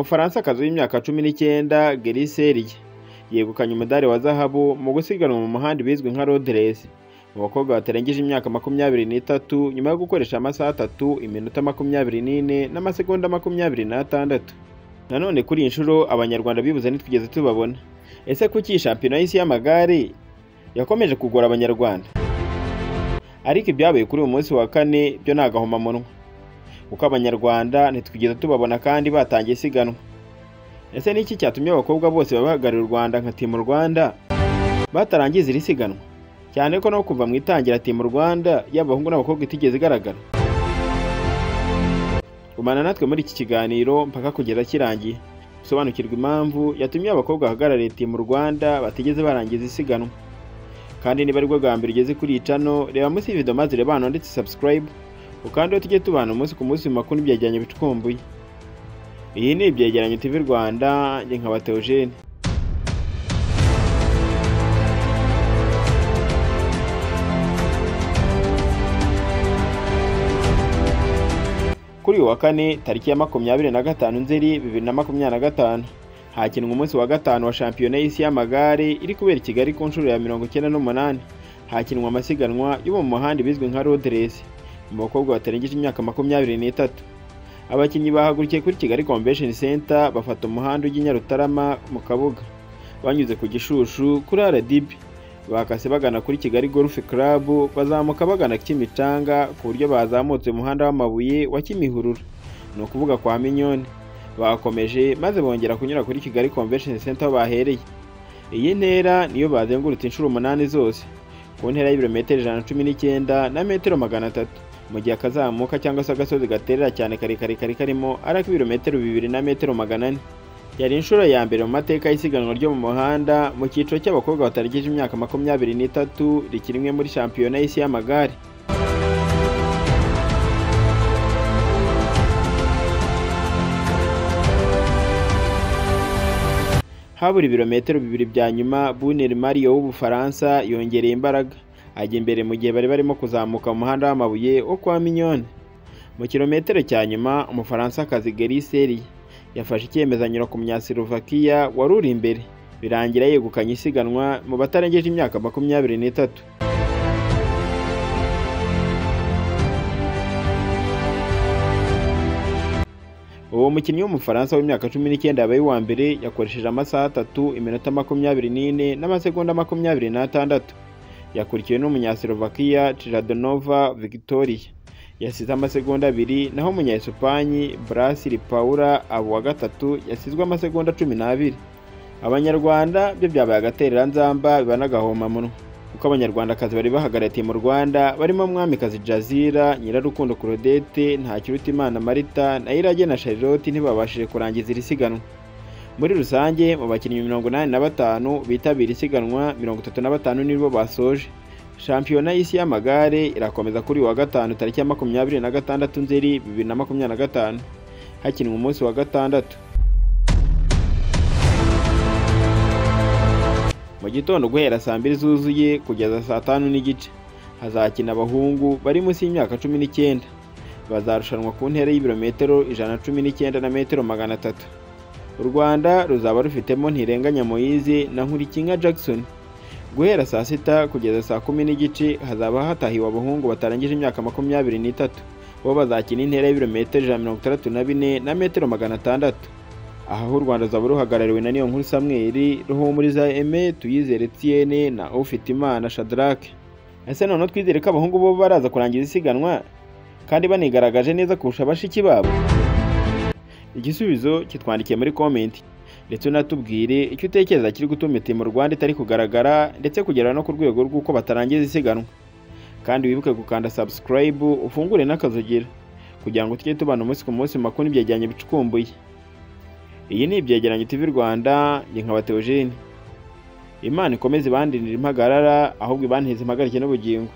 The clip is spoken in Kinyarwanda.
Umufaransa-kazi w'imyaka 19 Geriserie yegukanye umudari wa zahabu mu gusiganwa mu muhanda bizwi nka road race mu bakobwa batarengeje imyaka 23 nyuma yo gukoresha amasaha 3 iminota 24 n'amasegonda 26. Nanone kuri inshuro abanyarwanda bibuze nitwigeze tubabona. Ese kuki shampiyona y'isi y'amagare yakomeje kugora abanyarwanda? Ariko ibyabaye kuri uyu munsi wa kane byo nagahoma munwa, uko abanyarwanda nitwigeze tubabona kandi batangiye isiganwa. Ese niki cyatumye abakobwa bose babahagarira u Rwanda nka Team Rwanda batarangiza iri siganwa, cyane ko no kuva mu itangira Team Rwanda y'abahungu n'abakobwa itigeze igaragara? Umana natwe muri iki kiganiro mpaka kugeza kirangiye usobanukirwa impamvu yatumye abakobwa bahagarariye Team Rwanda batigeze barangiza isiganwa. Kandi niba ari bwo bwa mbere ugeze kuri channel, reba munsi video maze reba hano ndetse subscribe ukandi tujye tubana umunsi ku munsi mu makuru byegeranye bicukumbuye. Iyi ni Ibyegeranyo TV Rwanda, nge nkaba Theogene. Kuri wa kane tariki ya 25 Nzeri 2025 hakinwa umunsi wa gatanu wa shampiyona y'isi y'amagare iri kubera Kigali ku nshuro ya 98. Hakinwa amasiganwa yo mu muhanda bizwi nka road race mu bakobwa batarengeje imyaka 23. Abakinnyi bahagurukiye kuri Kigali Convention Center bafata umuhanda ujya Nyarutarama mu Kabuga, banyuze ku Gishushu kuri RDB, bakase bagana kuri Kigali Golf Club, bazamuka bagana Kimicanga ku buryo bazamutse umuhanda w'amabuye wa Kimihurura, no kuvuga kwa Minyoni. Bakomeje maze bongera kunyura kuri Kigali Convention Center bahereye. Iyi ntera niyo bazengurutse inshuro 8 zose ku ntera y'ibirometero 119 na metero 300, mu gihe akazamuka cyangwa se agasozi gaterera cyane kare karimo ariko ibirometero 2 na metero 400. Yari inshuro ya mbere mu mateka y'isiganwa ryo mu muhanda mu cyiciro cy'abakobwa batarengeje imyaka 23 rikirimwe muri shampiyona y'isi y'amagare. Habura ibirometero 2 bya nyuma, Bunel Mario w'Ubufaransa yongereye imbaraga ajya imbere mu gihe bari barimo kuzamuka mu muhanda w'amabuye wo kwa Minyoni. Mu kilometero cya nyuma Umufaransa-kazi Geriserie yafashe icyemezanyiro ku Munyaslovakia wari uri imbere, birangira yegukanye isiganwa mu batarengeje imyaka 23. Uwo mukinnyi w'Umufaransa w'imyaka 19 yabaye wa mbere, yakoresheje amasaha 3 iminota 24 n'amasegonda 26. Yakurikiwe n'Umunyaslovakia Chiradonova Victoria yasize amasegonda 2, naho Umunya-Espagne Brasil Paula abo wa gatatu yasizwe amasegonda 12. Abanyarwanda byo byabaye agaterera nzamba bibanagahoma munwa, uko abanyarwandakazi bari bahagarariye Team Rwanda barimo Mwamikazi Jazira, Nyirarukundo Claudette, Ntakirutimana Marita na Irage na Charlotte ntibabashije kurangiza iri siganwa. Muri rusange mu bakinnyi 85 bitabira isiganwa 35 nibo basoje. Shampiyona y'isi y'amagare irakomeza kuri wa gatanu tariki ya 26 Nzeri 2025 hakinwa umunsi wa gatandatu. Mu gitondo guhera saa 2 zuzuye kugeza saa 5 n'igice hazakina abahungu bari munsi y'imyaka 19, bazarushanwa ku ntera y'ibirometero 119 na metero 300. U Rwanda ruzaba rufitemo Ntirenganya Moise na Nkurikinka Jackson. Guhera saa 6 kugeza saa 10 n'igice hazaba hatahiwe abahungu batarengeje imyaka 23, bo bazakina intera y'ibirometero 164 na metero 600. Aha u Rwanda ruzaba ruhagarariwe na Niyonkuru Samuel, Ruhumuriza Aime, Tuyizere Etienne na Ufitimana Shadrack. Ese none twizere ko abahungu bo baraza kurangiza isiganwa kandi banigaragaje neza kurusha bashiki babo? Igisubizo kitwandikiye muri comment, ndetse unatubwire icyo utekereza kiri gutuma Team Rwanda itari kugaragara ndetse kugera no ku rwego rw'uko batarangiza isiganwa. Kandi wibuke gukanda subscribe ufungure n'akazogera kugira ngo tujye tubana umunsi ku munsi makuru byegeranye bicukumbuye. Iyi ni Ibyegeranyo TV Rwanda, nge nkaba Theogene. Imana ikomeze ibandindira impagarara ahubwo ibantize impagarike n'ubugingo.